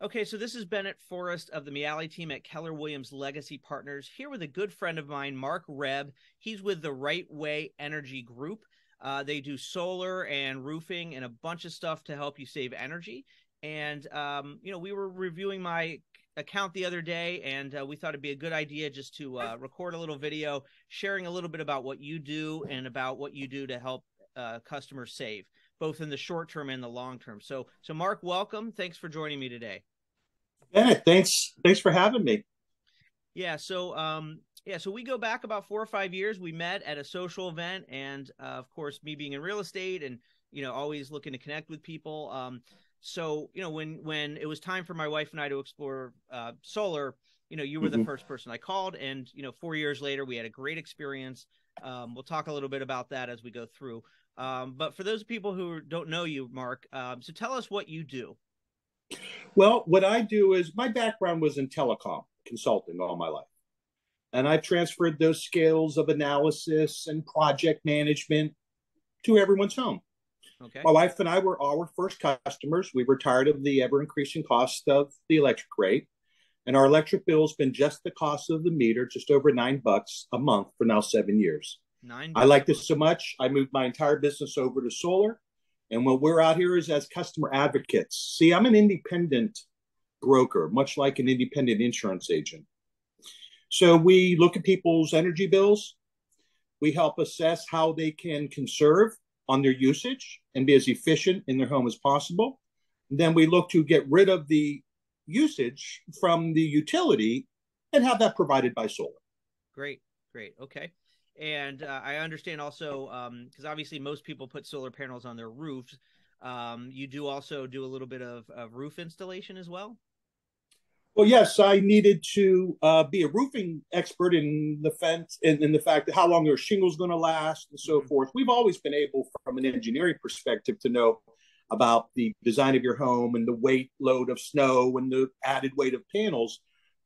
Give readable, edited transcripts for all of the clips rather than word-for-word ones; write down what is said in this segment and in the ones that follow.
Okay, so this is Bennett Forrest of the Meali team at Keller Williams Legacy Partners, here with a good friend of mine, Mark Rebb. He's with the Right Way Energy Group. They do solar and roofing and a bunch of stuff to help you save energy. And, we were reviewing my account the other day, and we thought it'd be a good idea just to record a little video, sharing a little bit about what you do and about what you do to help customers save, both in the short term and the long term. So Mark, welcome. Thanks for joining me today. Bennett, thanks for having me. Yeah. So we go back about 4 or 5 years. We met at a social event, and of course, me being in real estate and always looking to connect with people. When it was time for my wife and I to explore solar, you were the first person I called, and 4 years later, we had a great experience. We'll talk a little bit about that as we go through. But for those people who don't know you, Mark, so tell us what you do. Well, what I do is my background was in telecom consulting all my life. And I've transferred those skills of analysis and project management to everyone's home. Okay. My wife and I were our first customers. We were tired of the ever increasing cost of the electric rate. And our electric bill has been just the cost of the meter, just over $9 a month for now 7 years. I like this so much, I moved my entire business over to solar. And what we're out here is as customer advocates. See, I'm an independent broker, much like an independent insurance agent. So we look at people's energy bills. We help assess how they can conserve on their usage and be as efficient in their home as possible. And then we look to get rid of the usage from the utility and have that provided by solar. Great. Okay. And I understand also, because obviously most people put solar panels on their roofs. You do also do a little bit of roof installation as well? Well, yes, I needed to be a roofing expert in the fact that how long their shingles going to last and so forth. We've always been able, from an engineering perspective, to know about the design of your home and the weight load of snow and the added weight of panels.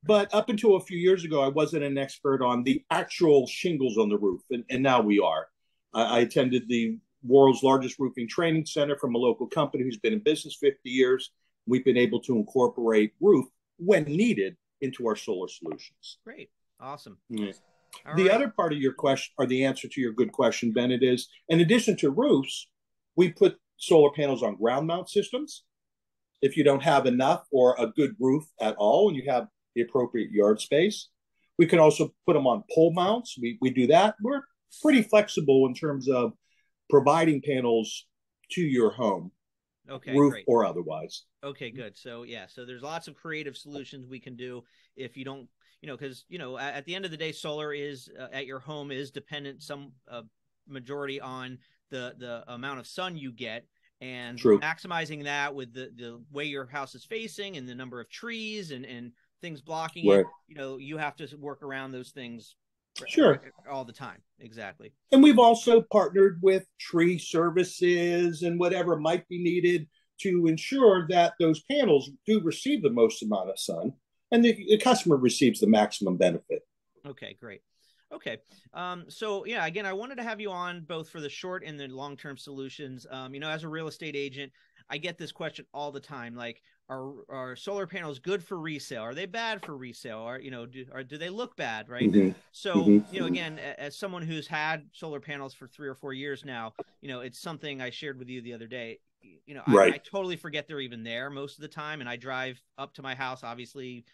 But up until a few years ago, I wasn't an expert on the actual shingles on the roof, and now we are. I attended the world's largest roofing training center from a local company who's been in business 50 years. We've been able to incorporate roof when needed into our solar solutions. Great. Awesome. Yeah. The other part of your question, or the answer to your good question, Bennett, is in addition to roofs, we put solar panels on ground mount systems. If you don't have enough or a good roof at all, and you have the appropriate yard space, we can also put them on pole mounts. We do that. We're pretty flexible in terms of providing panels to your home, roof great. Or otherwise. Okay, good. So there's lots of creative solutions we can do if you don't, because at the end of the day, solar is at your home is dependent some majority on the amount of sun you get, and maximizing that with the way your house is facing and the number of trees and things blocking it. You have to work around those things all the time. Exactly. And we've also partnered with tree services and whatever might be needed to ensure that those panels do receive the most amount of sun and the customer receives the maximum benefit. Okay, great. Okay. Again, I wanted to have you on both for the short and the long-term solutions. As a real estate agent, I get this question all the time. Like, are solar panels good for resale? Are they bad for resale? Or, do they look bad? Right. So, again, as someone who's had solar panels for 3 or 4 years now, it's something I shared with you the other day. I totally forget they're even there most of the time. And I drive up to my house, obviously,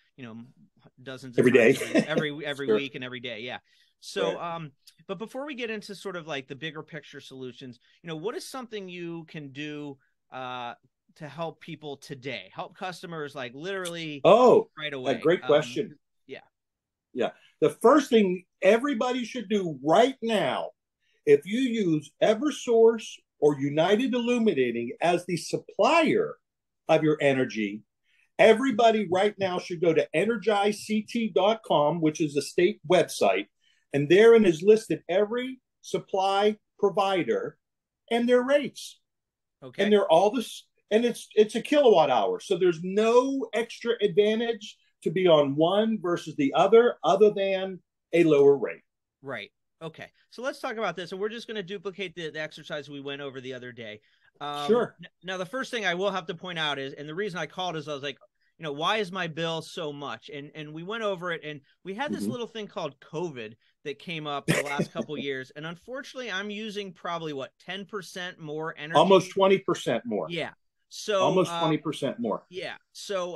dozens of every day, every week and every day. Yeah. So, but before we get into sort of like the bigger picture solutions, what is something you can do to help people today, help customers like literally right away? A great question. Yeah. The first thing everybody should do right now, if you use Eversource or United Illuminating as the supplier of your energy, everybody right now should go to energizect.com, which is a state website, and therein is listed every supply provider and their rates. Okay. And they're all this, and it's a kilowatt hour. So there's no extra advantage to be on one versus the other than a lower rate. Right. Okay. So let's talk about this. And we're just going to duplicate the exercise we went over the other day. Sure. Now, the first thing I will have to point out is, and the reason I called is I was like, why is my bill so much? And we went over it, and we had this little thing called COVID that came up the last couple years. And unfortunately, I'm using probably 10% more energy. Almost 20% more. Yeah. So almost 20% more. Yeah. So,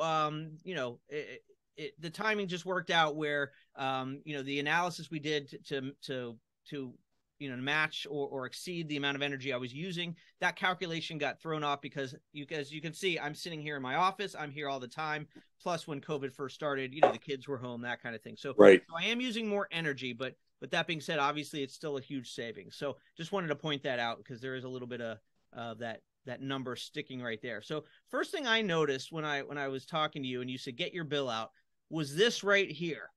the timing just worked out where, the analysis we did to match or exceed the amount of energy I was using, that calculation got thrown off because you can see, I'm sitting here in my office. I'm here all the time. Plus, when COVID first started, the kids were home, that kind of thing. So, right. So I am using more energy, but that being said, obviously it's still a huge savings. So just wanted to point that out because there is a little bit of that number sticking right there. So first thing I noticed when I was talking to you and you said, get your bill out, was this right here.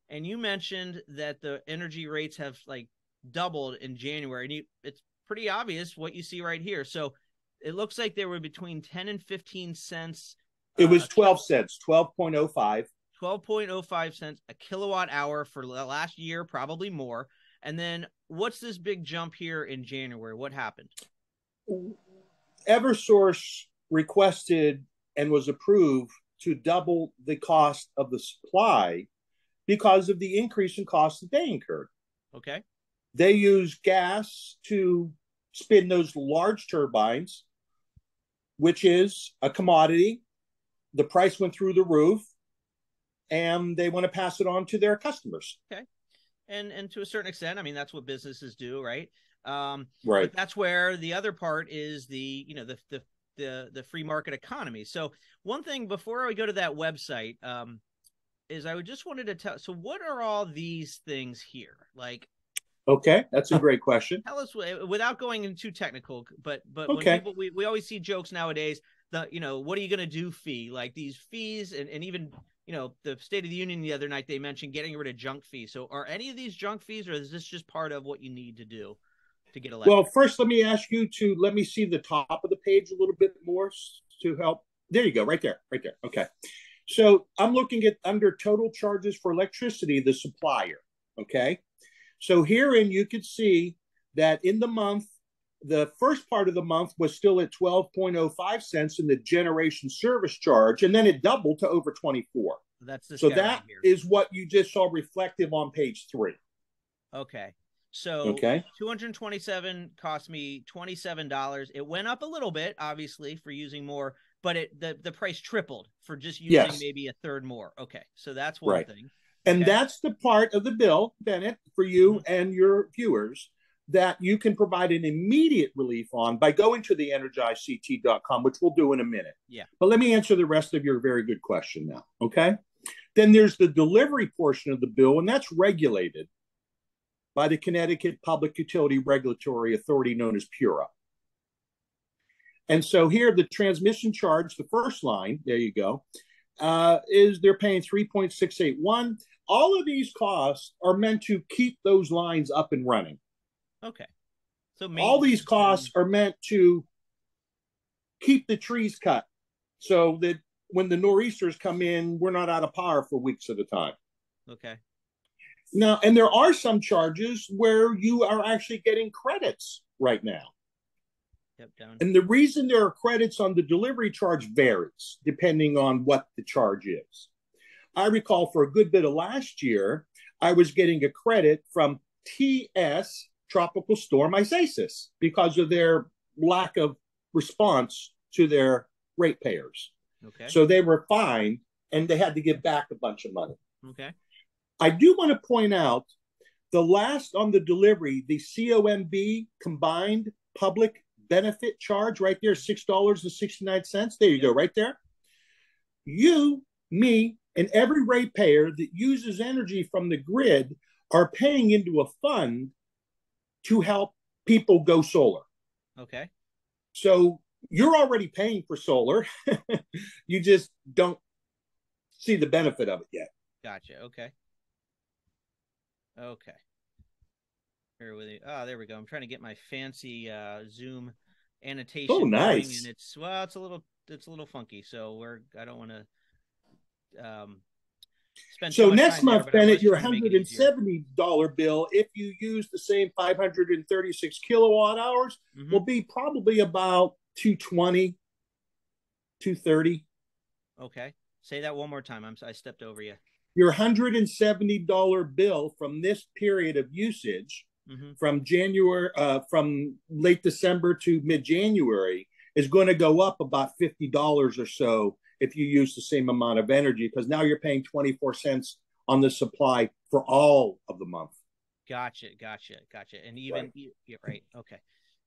And you mentioned that the energy rates have like doubled in January, and it's pretty obvious what you see right here. So it looks like they were between 10 and 15 cents. It was 12 cents, 12.05. 12.05 cents a kilowatt hour for the last year, probably more. And then what's this big jump here in January? What happened? Eversource requested and was approved to double the cost of the supply because of the increase in costs that they incurred. Okay. They use gas to spin those large turbines, which is a commodity. The price went through the roof, and they want to pass it on to their customers. Okay. And to a certain extent, I mean, that's what businesses do, right? Right. But that's where the other part is the free market economy. So one thing before we go to that website, is I just wanted to tell. So what are all these things here? Like, okay, that's a great question. Tell us without going into too technical, but okay. When we always see jokes nowadays, what are you going to do fee, like these fees, and even, the State of the Union the other night, they mentioned getting rid of junk fees. So are any of these junk fees, or is this just part of what you need to do to get elected? Well, first, let me ask you to let me see the top of the page a little bit more to help. There you go. Right there. Okay. So I'm looking at under total charges for electricity, the supplier. Okay. So herein you could see that in the month, the first part of the month was still at 12.05 cents in the generation service charge, and then it doubled to over 24. That's this so guy that right here. Is what you just saw reflective on page 3. Okay. So 227 cost me $27. It went up a little bit, obviously, for using more, but the price tripled for just using maybe a third more. Okay. So that's one thing. And that's the part of the bill, Bennett, for you and your viewers, that you can provide an immediate relief on by going to the energizect.com, which we'll do in a minute. Yeah. But let me answer the rest of your very good question now, okay? Then there's the delivery portion of the bill, and that's regulated by the Connecticut Public Utility Regulatory Authority, known as PURA. And so here, the transmission charge, the first line, there you go, is they're paying 3.681. All of these costs are meant to keep those lines up and running. Okay. So all these costs are meant to keep the trees cut so that when the nor'easters come in, we're not out of power for weeks at a time. Okay. Now, and there are some charges where you are actually getting credits right now. Yep, down. And the reason there are credits on the delivery charge varies depending on what the charge is. I recall for a good bit of last year, I was getting a credit from TS, Tropical Storm Isaias, because of their lack of response to their ratepayers. Okay. So they were fined, and they had to give back a bunch of money. Okay. I do want to point out the last on the delivery, the COMB, combined public benefit charge, right there, $6.69. There you go, right there. You, me, and every ratepayer that uses energy from the grid are paying into a fund to help people go solar. Okay. So you're already paying for solar. You just don't see the benefit of it yet. Gotcha. Okay. Okay. Here with you. Oh, there we go. I'm trying to get my fancy Zoom annotation. Oh, nice. Going, and it's a little funky. So I don't want to spend so much next time month, there, Bennett, your $170 bill, if you use the same 536 kilowatt hours, will be probably about $220, $230. Okay. Say that one more time. I stepped over you. Your $170 bill from this period of usage, from January, from late December to mid-January, is going to go up about $50 or so if you use the same amount of energy, because now you're paying 24 cents on the supply for all of the month. Gotcha. And even, right. Okay.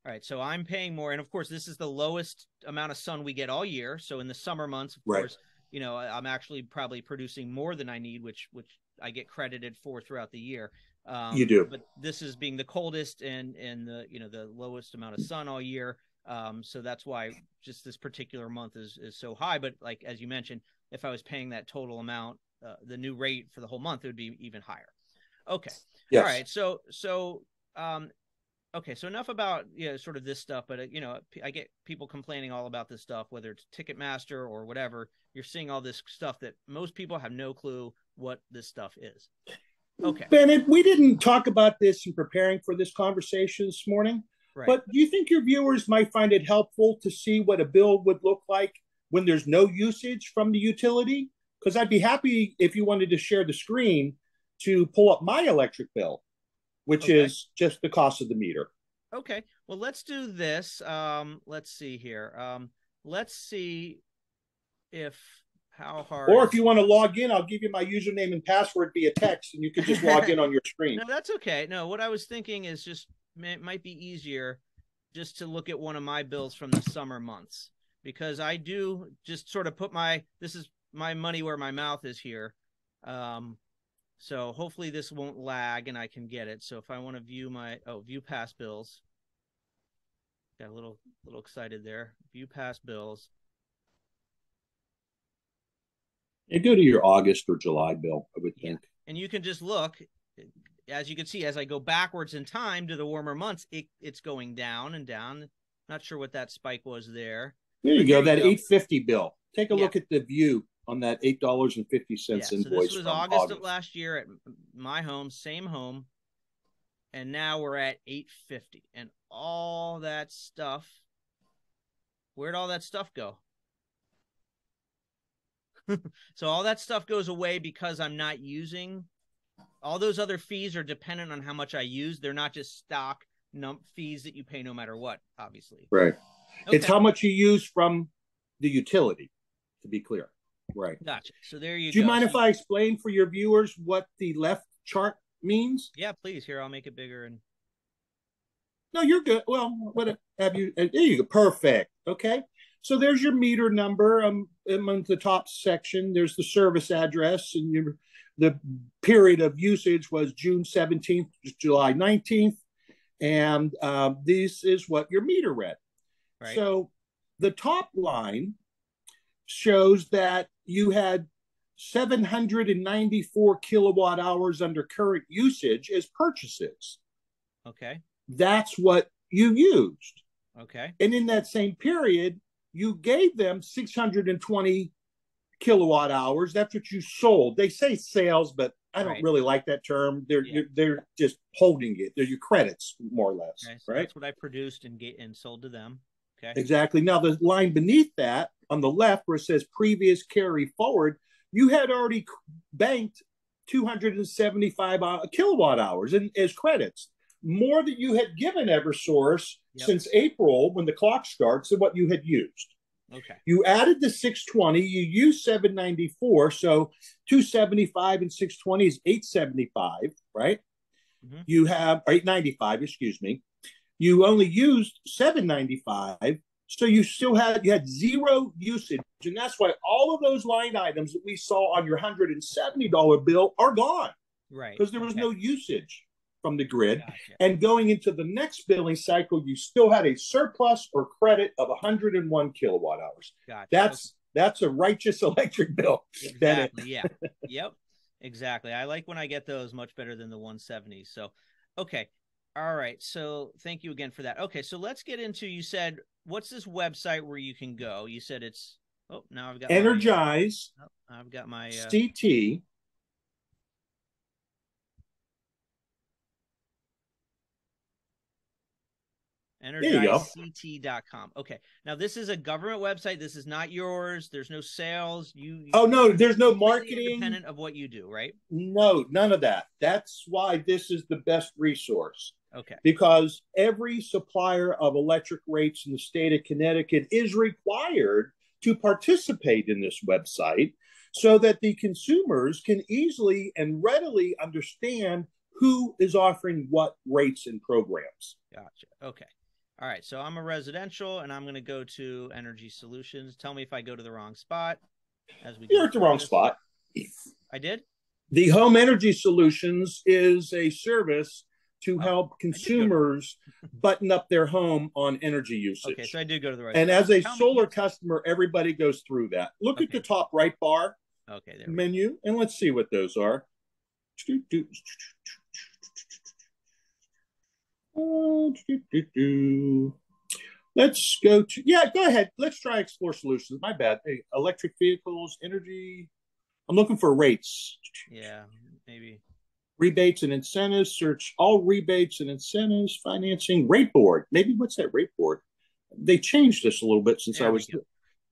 All right. So I'm paying more. And of course, this is the lowest amount of sun we get all year. So in the summer months, of course, you know, I'm actually probably producing more than I need, which I get credited for throughout the year. You do. But this is being the coldest and the, you know, the lowest amount of sun all year. So that's why just this particular month is so high. But like, as you mentioned, if I was paying that total amount, the new rate for the whole month, it would be even higher. Okay. Yes. All right. Okay. So enough about, you know, sort of this stuff, but you know, I get people complaining all about this stuff, whether it's Ticketmaster or whatever. You're seeing all this stuff that most people have no clue what this stuff is. Okay. Bennett, we didn't talk about this in preparing for this conversation this morning, but do you think your viewers might find it helpful to see what a bill would look like when there's no usage from the utility? Because I'd be happy if you wanted to share the screen to pull up my electric bill, which is just the cost of the meter. Okay. Well, let's do this. Let's see here. Let's see how hard. Or if you want to log in, I'll give you my username and password via text, and you can just log in on your screen. No, that's okay. No, what I was thinking is just it might be easier just to look at one of my bills from the summer months, because I do just sort of put this is my money where my mouth is here. So hopefully this won't lag and I can get it. So if I want to view view past bills, got a little excited there. View past bills. You go to your August or July bill, I would think. And you can just look, as you can see, as I go backwards in time to the warmer months, it's going down and down. Not sure what that spike was there. There you go, that $8.50 bill. Take a look at the view on that $8.50 invoice. So this was August of last year at my home, same home. And now we're at $8.50. And all that stuff, where'd all that stuff go? So all that stuff goes away because I'm not using. All those other fees are dependent on how much I use. They're not just stock fees that you pay no matter what, obviously. Right. Okay. It's how much you use from the utility, to be clear. Right. Gotcha. So there you go. Do you mind if I explain for your viewers what the left chart means? Yeah, please. Here, I'll make it bigger. And no, you're good. Well, what have you? There you go. Perfect. Okay. So there's your meter number. On the top section, there's the service address, and the period of usage was June 17th to July 19th. And this is what your meter read. Right. So the top line shows that you had 794 kilowatt hours under current usage as purchases. Okay. That's what you used. Okay. And in that same period, you gave them 620 kilowatt hours. That's what you sold. They say sales, but I don't really like that term. They're just holding it. They're your credits, more or less. Okay, so that's what I produced and sold to them. Okay. Exactly. Now, the line beneath that on the left where it says previous carry forward, you had already banked 275 kilowatt hours as credits, more that you had given Eversource since April when the clock starts than what you had used. Okay. You added the 620, you used 794, so 275 and 620 is 875, right? Mm-hmm. You have 895, excuse me. You only used 795, so you had zero usage, and that's why all of those line items that we saw on your $170 bill are gone, right? Because there was no usage from the grid. Gotcha. And going into the next billing cycle, you still had a surplus or credit of 101 kilowatt hours. Gotcha. That's a righteous electric bill. Exactly. Yeah. Yep. Exactly. I like when I get those much better than the 170s. So, okay. All right. So thank you again for that. Okay. So let's get into, you said, what's this website where you can go? You said it's, now I've got Energize. I've got my CT. There you go. EnergizeCT.com. Okay. Now this is a government website. This is not yours. There's no sales. Oh no, there's no completely marketing. Independent of what you do, right? No, none of that. That's why this is the best resource. Okay. Because every supplier of electric rates in the state of Connecticut is required to participate in this website so that the consumers can easily and readily understand who is offering what rates and programs. Gotcha. Okay. All right. So I'm a residential and I'm going to go to Energy Solutions. Tell me if I go to the wrong spot as we You're at the wrong spot. I did? The Home Energy Solutions is a service to help consumers button up their home on energy usage. Okay, so I did go to the right And spot. as a solar customer, everybody goes through that. Look at the top right bar menu, and let's see what those are. Let's go to, go ahead. Let's try Explore Solutions. My bad. Hey, electric vehicles, energy. I'm looking for rates. Yeah, maybe. Rebates and incentives, search all rebates and incentives, financing, rate board. Maybe what's that rate board? They changed this a little bit since I was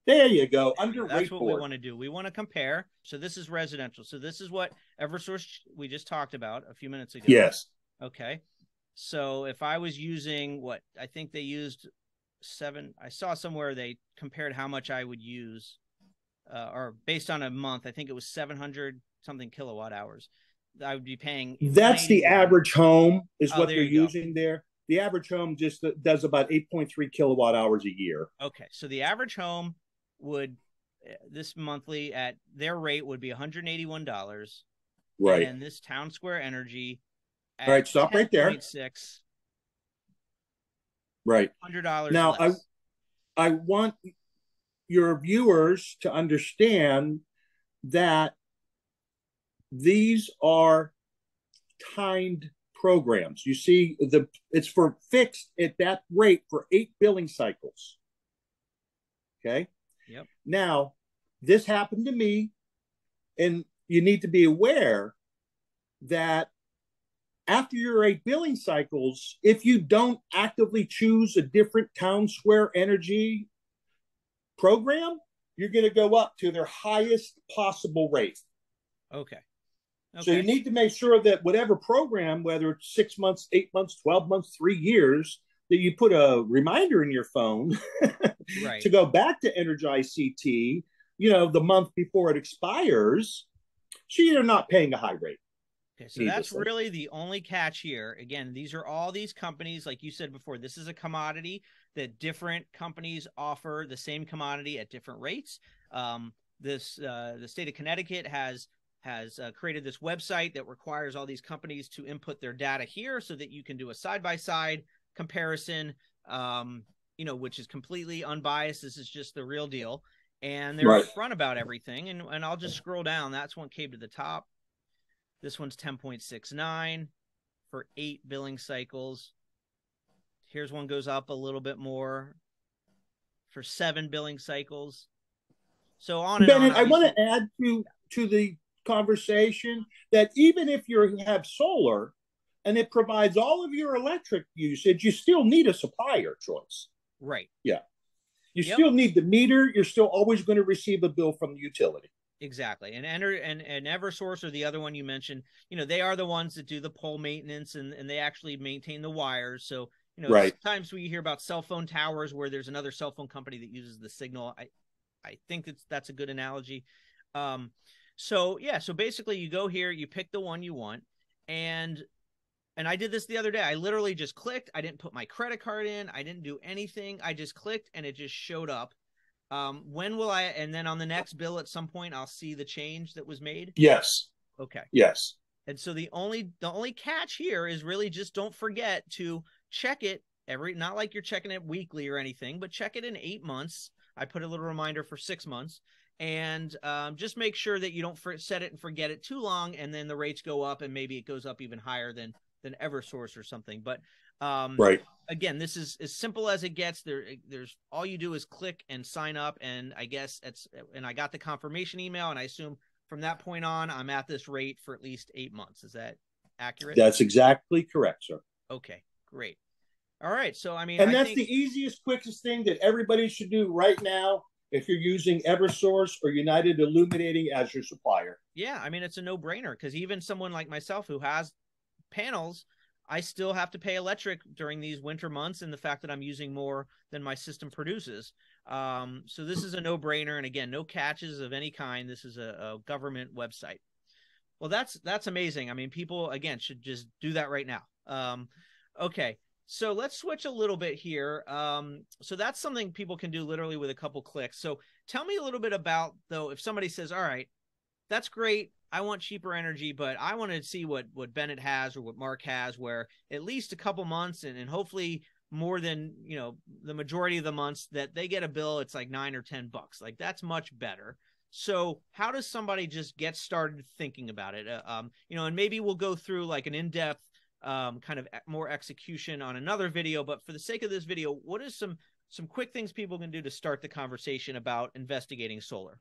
there. You go. Under That's rate what board. we want to do. We want to compare. So this is residential. So this is what Eversource we just talked about a few minutes ago. Yes. Okay. So if I was using what I think they used I saw somewhere they compared how much I would use or based on a month, I think it was 700 something kilowatt hours. I would be paying. That's the average home is what they're using go. there. The average home just does about 8.3 kilowatt hours a year. Okay. So the average home would, this monthly at their rate would be $181. Right. And this Town Square Energy. All right. Stop right there. Right. $100 now, less. I want your viewers to understand that these are timed programs. You see, it's for fixed at that rate for 8 billing cycles. Okay. Yep. Now, this happened to me, and you need to be aware that after your 8 billing cycles, if you don't actively choose a different Town Square Energy program, you're going to go up to their highest possible rate. Okay. So you need to make sure that whatever program, whether it's 6 months, 8 months, 12 months, 3 years, that you put a reminder in your phone to go back to EnergizeCT, the month before it expires, so you're not paying a high rate. Okay, so that's really the only catch here. Again, these are all these companies, like you said before, this is a commodity that different companies offer the same commodity at different rates. The state of Connecticut has created this website that requires all these companies to input their data here so that you can do a side-by-side comparison, which is completely unbiased. This is just the real deal. And they're upfront about everything. And I'll just scroll down. That's one came to the top. This one's 10.69 for 8 billing cycles. Here's one goes up a little bit more for 7 billing cycles. So on and Bennett, on. I want to add to the conversation that even if you have solar and it provides all of your electric usage, you still need a supplier choice. Right. Yeah. You still need the meter. You're still always going to receive a bill from the utility. Exactly. And Eversource, or the other one you mentioned, they are the ones that do the pole maintenance and they actually maintain the wires. So, sometimes we hear about cell phone towers where there's another cell phone company that uses the signal. I think that's a good analogy. So basically you go here, you pick the one you want, and I did this the other day. I literally just clicked. I didn't put my credit card in. I didn't do anything. I just clicked and it just showed up. When will I, and then on the next bill at some point, I'll see the change that was made? Yes. Okay. Yes. And so the only catch here is really just don't forget to check it not like you're checking it weekly or anything, but check it in 8 months. I put a little reminder for 6 months, and just make sure that you don't set it and forget it too long. And then the rates go up and maybe it goes up even higher than Eversource or something. But again, this is as simple as it gets. There's all you do is click and sign up. And I guess and I got the confirmation email, and I assume from that point on, I'm at this rate for at least 8 months. Is that accurate? That's exactly correct, sir. Okay, great. All right. So, I mean, And I that's think, the easiest, quickest thing that everybody should do right now if you're using Eversource or United Illuminating as your supplier. yeah, I mean, it's a no brainer because even someone like myself who has panels, I still have to pay electric during these winter months, and the fact that I'm using more than my system produces. So this is a no brainer. And again, no catches of any kind. This is a government website. Well, that's amazing. I mean, people again should just do that right now. Okay, so let's switch a little bit here. So that's something people can do literally with a couple clicks. So tell me a little bit about though, if somebody says, "All right, that's great. I want cheaper energy, but I want to see what Bennett has or what Mark has, where at least a couple months and hopefully more than the majority of the months that they get a bill, it's like $9 or $10. Like that's much better." So how does somebody just get started thinking about it? And maybe we'll go through like an in-depth kind of more execution on another video. But for the sake of this video, what is some quick things people can do to start the conversation about investigating solar?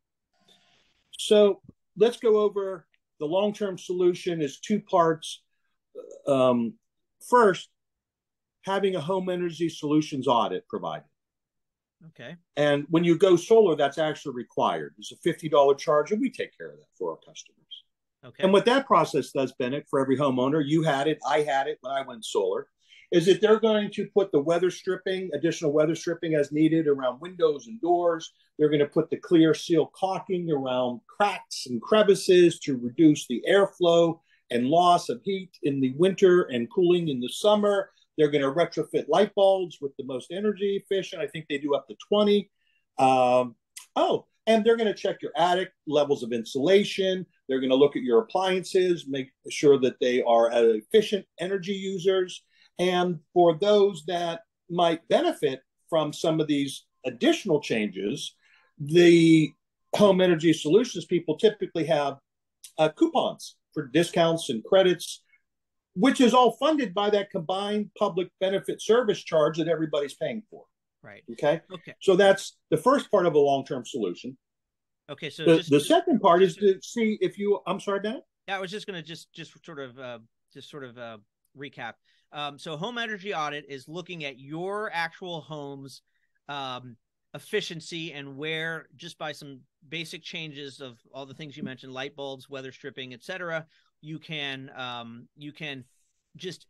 So let's go over the long-term solution is two parts. First, having a home energy solutions audit provided. Okay. And when you go solar, that's actually required. There's a $50 charge, and we take care of that for our customers. Okay. And what that process does, Bennett, for every homeowner, you had it, I had it when I went solar, is that they're going to put the weather stripping, additional weather stripping as needed around windows and doors. They're going to put the clear seal caulking around cracks and crevices to reduce the airflow and loss of heat in the winter and cooling in the summer. They're going to retrofit light bulbs with the most energy efficient. I think they do up to 20. And they're going to check your attic levels of insulation. They're going to look at your appliances, make sure that they are efficient energy users. And for those that might benefit from some of these additional changes, the home energy solutions people typically have coupons for discounts and credits, which is all funded by that combined public benefit service charge that everybody's paying for. Right. Okay. Okay. So that's the first part of a long-term solution. Okay. So the second part is to see if you. I'm sorry, Bennett. Yeah, I was just going to just sort of recap. So home energy audit is looking at your actual home's efficiency and where, just by some basic changes of all the things you mentioned, light bulbs, weather stripping, etc., you can just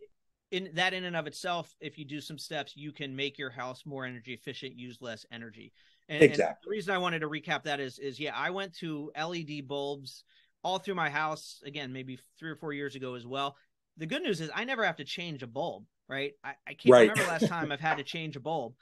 in and of itself, if you do some steps, you can make your house more energy efficient, use less energy. Exactly. And the reason I wanted to recap that is yeah, I went to LED bulbs all through my house, again, maybe 3 or 4 years ago as well. The good news is I never have to change a bulb, right? I can't remember last time I've had to change a bulb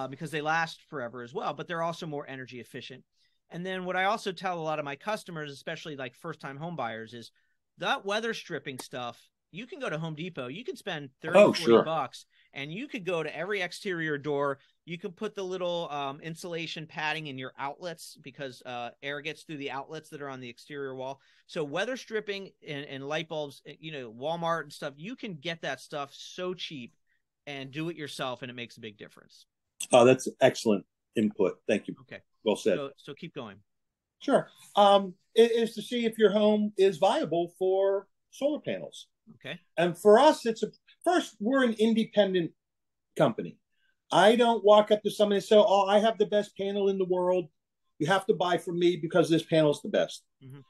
because they last forever as well, but they're also more energy efficient. And then what I also tell a lot of my customers, especially like first-time home buyers, is that weather stripping stuff, you can go to Home Depot, you can spend $30-$40 and you could go to every exterior door. You can put the little insulation padding in your outlets because air gets through the outlets that are on the exterior wall. So weather stripping and light bulbs, Walmart and stuff, you can get that stuff so cheap and do it yourself, and it makes a big difference. Oh, that's excellent input. Thank you. Okay. Well said. So keep going. Sure. It is to see if your home is viable for solar panels. Okay. And for us, we're an independent company. I don't walk up to somebody and say, "Oh, I have the best panel in the world. You have to buy from me because this panel is the best." Mm-hmm.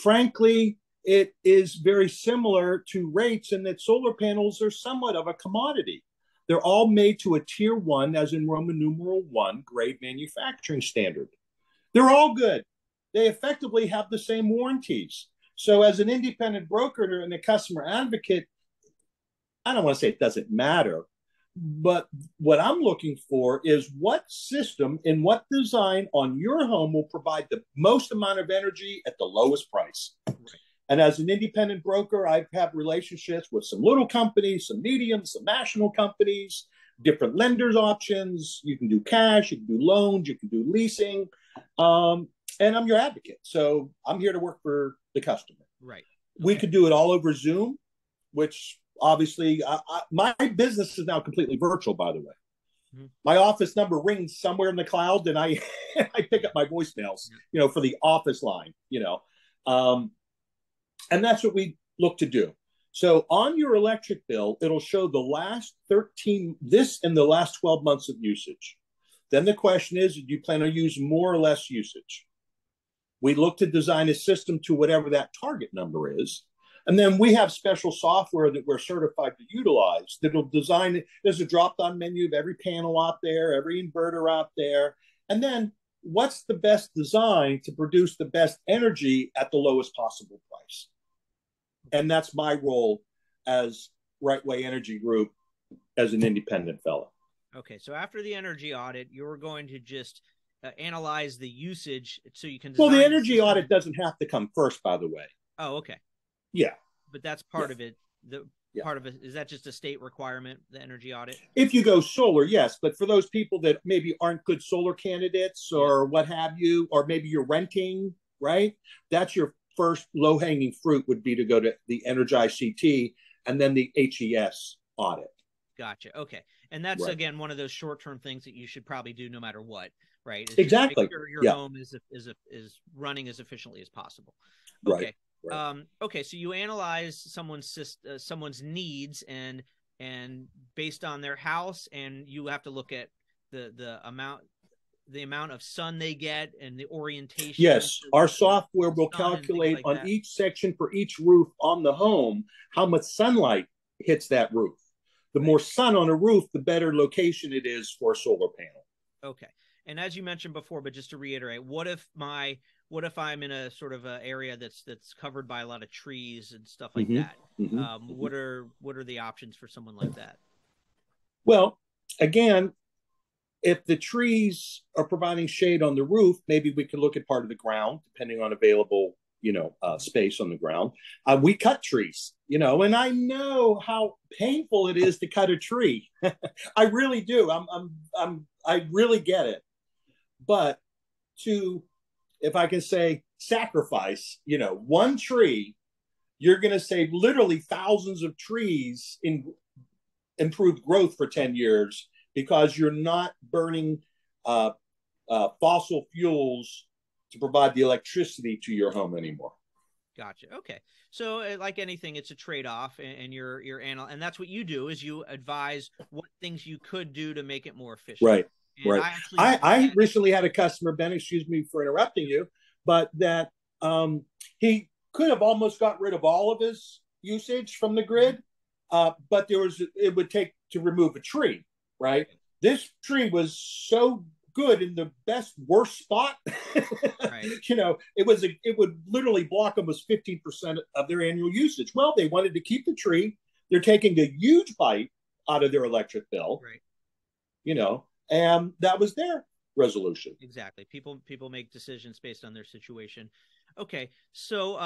Frankly, it is very similar to rates in that solar panels are somewhat of a commodity. They're all made to a tier 1, as in Roman numeral 1, grade manufacturing standard. They're all good. They effectively have the same warranties. So as an independent broker and a customer advocate, I don't want to say it doesn't matter, but what I'm looking for is what system and what design on your home will provide the most amount of energy at the lowest price. Right. And as an independent broker, I have relationships with some little companies, some medium, some national companies, different lenders options. You can do cash, you can do loans, you can do leasing. And I'm your advocate. So I'm here to work for the customer. Right. Okay. We could do it all over Zoom, which obviously my business is now completely virtual, by the way. Mm-hmm. My office number rings somewhere in the cloud and I pick up my voicemails, for the office line, and that's what we look to do. So on your electric bill, it'll show the last 13, this and the last 12 months of usage. Then the question is, do you plan on using more or less usage? We look to design a system to whatever that target number is. And then we have special software that we're certified to utilize that'll design it. There's a drop-down menu of every panel out there, every inverter out there. And then what's the best design to produce the best energy at the lowest possible price? And that's my role as Right Way Energy Group as an independent fellow. Okay, so after the energy audit, you're going to just analyze the usage so you can Well, design the a energy system. audit doesn't have to come first, by the way. Oh, okay. Yeah. But that's part Yeah. of it. The Yeah. part of it, is that just a state requirement, the energy audit? If you go solar, yes. But for those people that maybe aren't good solar candidates or what have you, or maybe you're renting, right? That's your first low-hanging fruit would be to go to the Energize CT and then the HES audit. Gotcha. Okay. And that's, Right. again, one of those short-term things that you should probably do no matter what, right? It's Exactly. Just make sure your Yeah. home is running as efficiently as possible. Right. Okay. Right. Okay. So you analyze someone's needs and based on their house, and you have to look at the amount of sun they get and the orientation. Yes, our software will sun and things calculate like on that. each section for each roof on the home how much sunlight hits that roof. The more sun on a roof, the better location it is for a solar panel. Okay. And as you mentioned before, but just to reiterate, what if I'm in a sort of a area that's covered by a lot of trees and stuff like that? What are the options for someone like that? Well, again, if the trees are providing shade on the roof, maybe we could look at part of the ground, depending on available, space on the ground. We cut trees, and I know how painful it is to cut a tree. I really do. I really get it. But if I can say, sacrifice, one tree, you're going to save literally thousands of trees in improved growth for 10 years because you're not burning fossil fuels to provide the electricity to your home anymore. Gotcha. Okay. So like anything, it's a trade-off, and and that's what you do, is you advise what things you could do to make it more efficient. Right. And right. I recently had a customer, Ben, excuse me for interrupting you, but that he could have almost got rid of all of his usage from the grid, but it would take to remove a tree, right? This tree was so good in the worst spot. Right. It would literally block almost 15% of their annual usage. Well, they wanted to keep the tree. They're taking a huge bite out of their electric bill. Right. And that was their resolution. Exactly. People make decisions based on their situation. Okay. So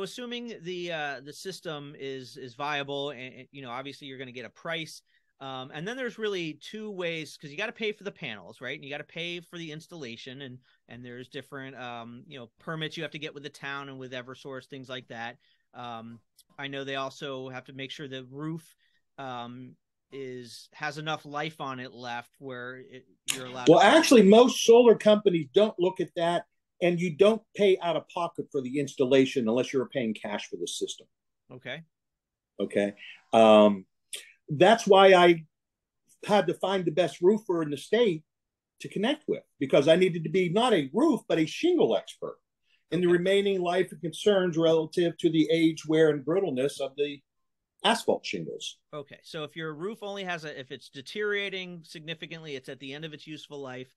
assuming the system is viable, and obviously you're going to get a price. And then there's really two ways, because you got to pay for the panels, right? And you got to pay for the installation, and there's different permits you have to get with the town and with Eversource, things like that. I know they also have to make sure the roof has enough life on it left where you're allowed. Well, actually, most solar companies don't look at that, and you don't pay out of pocket for the installation unless you're paying cash for the system. Okay. That's why I had to find the best roofer in the state to connect with, because I needed to be not a roof, but a shingle expert in the remaining life and concerns relative to the age, wear, and brittleness of the asphalt shingles. Okay. So if your roof only if it's deteriorating significantly, it's at the end of its useful life,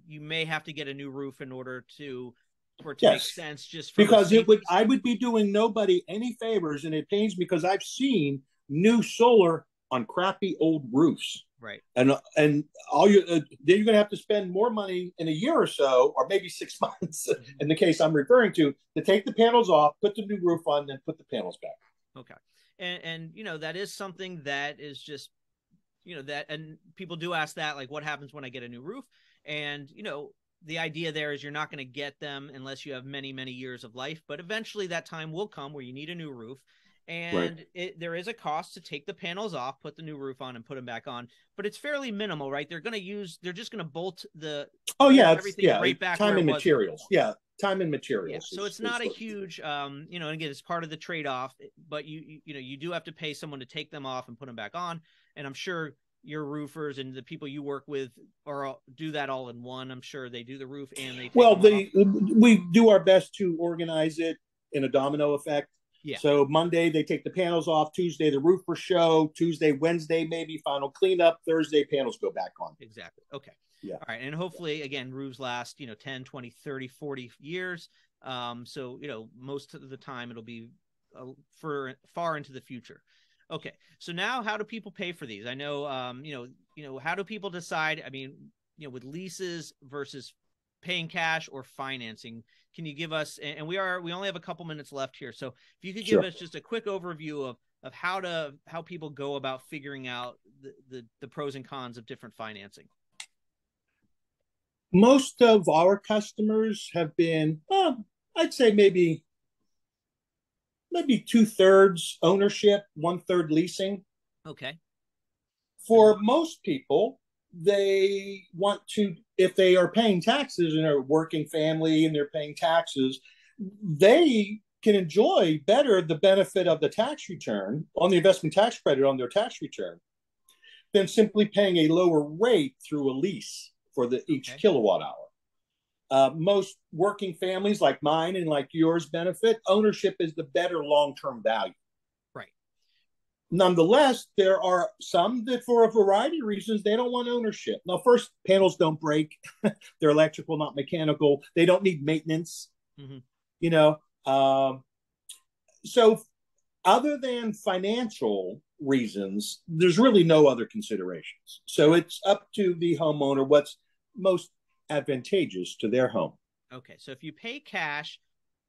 you may have to get a new roof in order for it to make sense. Just because I would be doing nobody any favors, and it pains me because I've seen new solar on crappy old roofs. Right. And then you're going to have to spend more money in a year or so, or maybe 6 months, in the case I'm referring to take the panels off, put the new roof on, then put the panels back. Okay. And that is something that is just, and people do ask that, like, what happens when I get a new roof? And, the idea there is you're not going to get them unless you have many, many years of life, but eventually that time will come where you need a new roof. Right. and there is a cost to take the panels off, put the new roof on, and put them back on. But it's fairly minimal, right? They're just going to bolt Oh yeah, it's everything right back time where it and was materials. before. Yeah, time and Yeah, materials so it's is not a what. huge, you know, and again, it's part of the trade-off, but you know, you do have to pay someone to take them off and put them back on, and I'm sure your roofers and the people you work with are do that all in one. I'm sure they do the roof and they take Well, them off. we do our best to organize it in a domino effect. Yeah, So Monday they take the panels off, Tuesday the roofer show, Tuesday, Wednesday maybe final cleanup, Thursday panels go back on. exactly. Okay. Yeah. All right. And hopefully, again, roofs last, you know, 10, 20, 30, 40 years. So, you know, most of the time it'll be for far into the future. Okay. So now how do people pay for these? I know, how do people decide? I mean, you know, with leases versus paying cash or financing, can you give us, and we only have a couple minutes left here. So if you could give Sure. us just a quick overview of how people go about figuring out the pros and cons of different financing. Most of our customers have been, I'd say maybe 2/3 ownership, 1/3 leasing. Okay. For most people, they want to, if they are paying taxes and are a working family and they're paying taxes, they can enjoy better the benefit of the tax return on the investment tax credit on their tax return than simply paying a lower rate through a lease for each kilowatt hour. Most working families like mine and like yours benefit. Ownership is the better long-term value. Right. Nonetheless, there are some that, for a variety of reasons, they don't want ownership. Now, first, panels don't break. They're electrical, not mechanical. They don't need maintenance. Mm-hmm. You know, so other than financial reasons, there's really no other considerations. So it's up to the homeowner what's most advantageous to their home. Okay. So if you pay cash,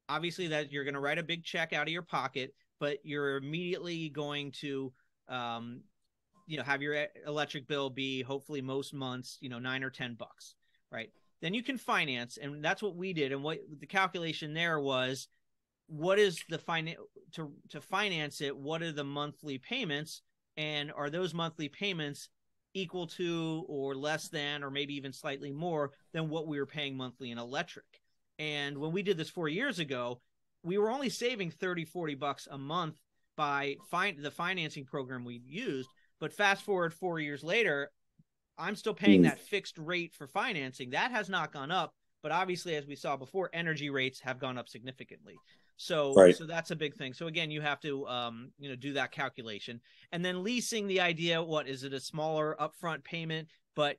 obviously that you're going to write a big check out of your pocket, but you're immediately going to, have your electric bill be hopefully most months, $9 or $10, right? Then you can finance, and that's what we did. And what the calculation there was, what is the to finance it? What are the monthly payments, and are those monthly payments equal to or less than, or maybe even slightly more than what we were paying monthly in electric? And when we did this 4 years ago, we were only saving $30-40 a month by the financing program we used. But fast forward 4 years later, I'm still paying that fixed rate for financing. That has not gone up, but obviously, as we saw before, energy rates have gone up significantly. So that's a big thing. So again, you have to, do that calculation. And then leasing, the idea, what is it, a smaller upfront payment? But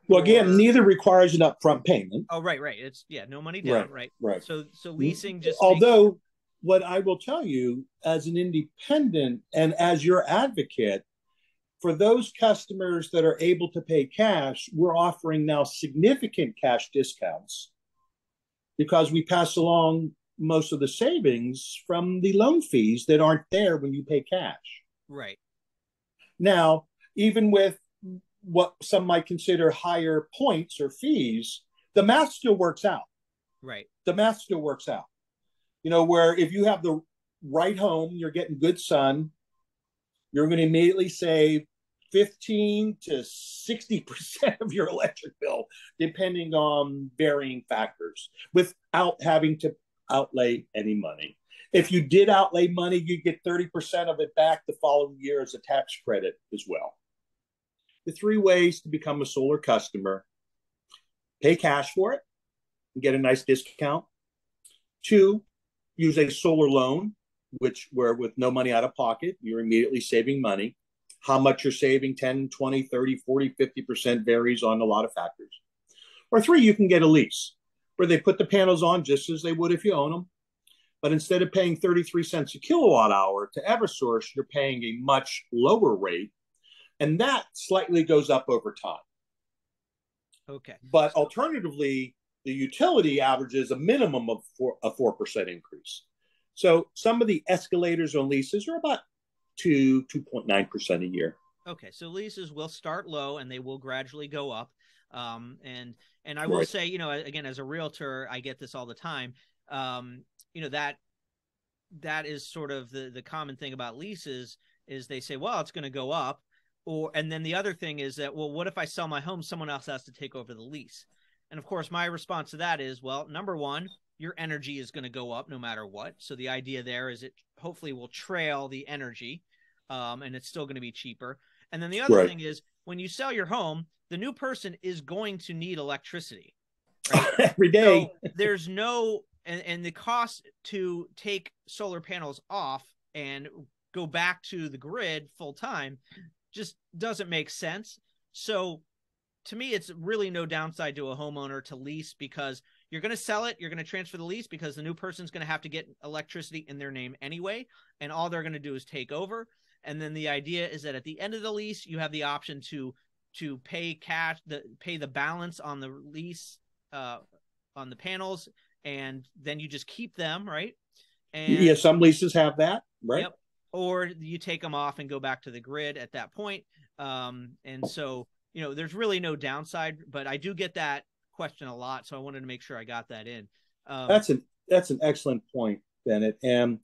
well, again, neither requires an upfront payment. Oh, right. It's no money down, right? So leasing just. Although, what I will tell you, as an independent and as your advocate, for those customers that are able to pay cash, we're offering now significant cash discounts because we pass along most of the savings from the loan fees that aren't there when you pay cash. Right. Now, even with what some might consider higher points or fees, the math still works out. Right. The math still works out. Where if you have the right home, you're getting good sun, you're going to immediately save 15 to 60% of your electric bill, depending on varying factors, without having to outlay any money. If you did outlay money, you get 30% of it back the following year as a tax credit as well. The 3 ways to become a solar customer: pay cash for it and get a nice discount. 2, use a solar loan, where with no money out of pocket, you're immediately saving money. How much you're saving, 10, 20, 30, 40, 50% varies on a lot of factors. Or 3, you can get a lease where they put the panels on just as they would if you own them. But instead of paying 33 cents a kilowatt hour to Eversource, you're paying a much lower rate. And that slightly goes up over time. Okay. But alternatively, the utility averages a minimum of a 4% increase. So some of the escalators on leases are about 2.9% a year. Okay, so leases will start low and they will gradually go up. And I will say, again, as a realtor, I get this all the time. That that is sort of the common thing about leases is they say, well, it's going to go up. And then the other thing is that, well, what if I sell my home? Someone else has to take over the lease. And of course, my response to that is, well, number one, your energy is going to go up no matter what. So the idea there is it hopefully will trail the energy, and it's still going to be cheaper. And then the other thing is when you sell your home, the new person is going to need electricity, right? Every day. So there's no, and the cost to take solar panels off and go back to the grid full time just doesn't make sense. So to me, it's really no downside to a homeowner to lease, because you're going to sell it. You're going to transfer the lease because the new person's going to have to get electricity in their name anyway. And all they're going to do is take over. And then the idea is that at the end of the lease, you have the option to pay cash, pay the balance on the lease, on the panels, and then you just keep them, right? And yeah, some leases have that, right? Yep. Or you take them off and go back to the grid at that point. And so, there's really no downside, but I do get that question a lot. So I wanted to make sure I got that in. That's an excellent point, Bennett. And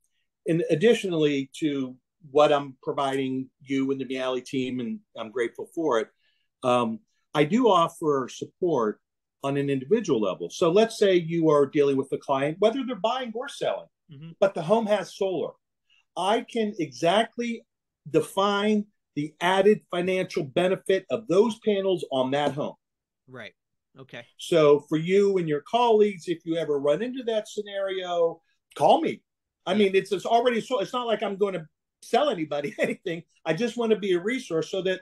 additionally to what I'm providing you and the Meali team, and I'm grateful for it, I do offer support on an individual level. So let's say you are dealing with a client, whether they're buying or selling, but the home has solar. I can exactly define the added financial benefit of those panels on that home. Right. Okay. So for you and your colleagues, if you ever run into that scenario, call me. I mean, it's already, so it's not like I'm going to sell anybody anything. I just want to be a resource so that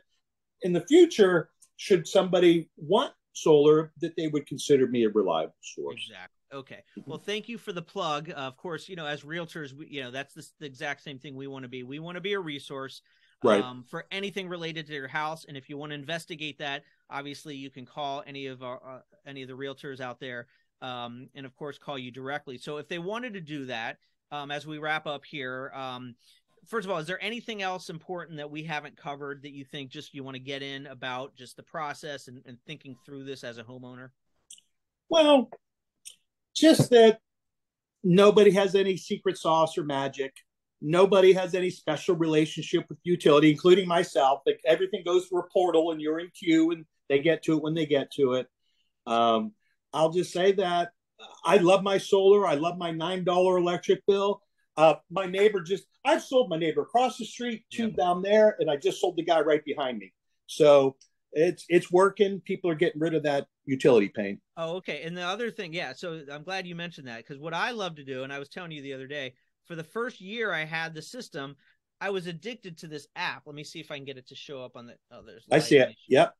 in the future, should somebody want solar, that they would consider me a reliable source. Exactly. Okay. Well, thank you for the plug. Of course, as realtors, that's the exact same thing we want to be. We want to be a resource, right, for anything related to your house. And if you want to investigate that, obviously you can call any of the realtors out there, and of course call you directly. So if they wanted to do that, as we wrap up here, first of all, is there anything else important that we haven't covered that you think just you want to get in about just the process and thinking through this as a homeowner? Well, just that nobody has any secret sauce or magic. Nobody has any special relationship with utility, including myself. Like, everything goes through a portal and you're in queue and they get to it when they get to it. I'll just say that I love my solar. I love my $9 electric bill. My neighbor I've sold my neighbor across the street, two down there, and I just sold the guy right behind me. So it's working. People are getting rid of that utility pain. Oh, okay. And the other thing, so I'm glad you mentioned that, because what I love to do, and I was telling you the other day, for the first year I had the system, I was addicted to this app. Let me see if I can get it to show up on the. Oh, there's. I see it. Issue. Yep.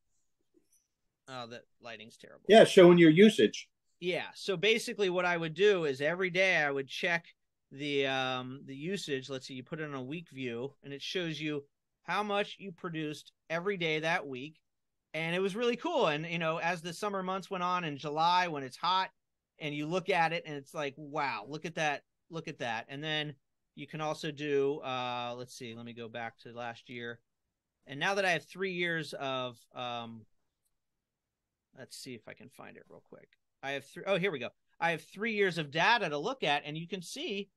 Oh, that lighting's terrible. Yeah, showing your usage. Yeah. So basically, what I would do is every day I would check the usage. Let's see. You put it on a week view, and it shows you how much you produced every day that week. And it was really cool. And, as the summer months went on in July, when it's hot and you look at it and it's like, wow, look at that. Look at that. And then you can also do, let's see, let me go back to last year. And now that I have 3 years of, let's see if I can find it real quick. Here we go. I have 3 years of data to look at, and you can see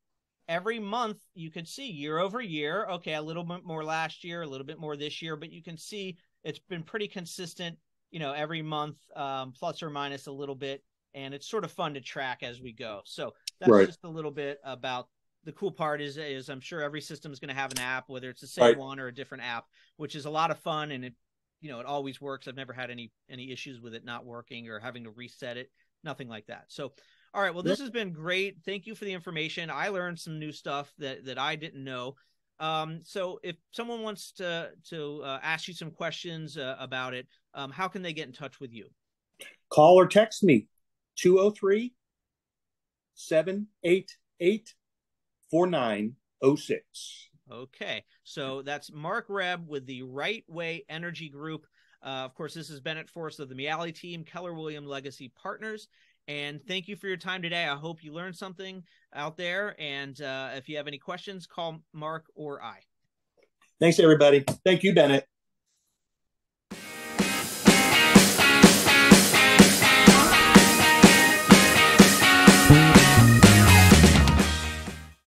every month, you can see year over year. Okay. A little bit more last year, a little bit more this year, but you can see it's been pretty consistent, every month, plus or minus a little bit. And it's sort of fun to track as we go. So that's just a little bit about the cool part is I'm sure every system is going to have an app, whether it's the same one or a different app, which is a lot of fun. And it always works. I've never had any issues with it not working or having to reset it. Nothing like that. So, all right. Well, this has been great. Thank you for the information. I learned some new stuff that I didn't know. So if someone wants to ask you some questions about it, how can they get in touch with you? Call or text me, 203-788-4906. Okay. So that's Mark Rebb with the Right Way Energy Group. Of course, this is Bennett Forrest of the Meali team, Keller Williams Legacy Partners. And thank you for your time today. I hope you learned something out there. And if you have any questions, call Mark or I. Thanks, everybody. Thank you, Bennett.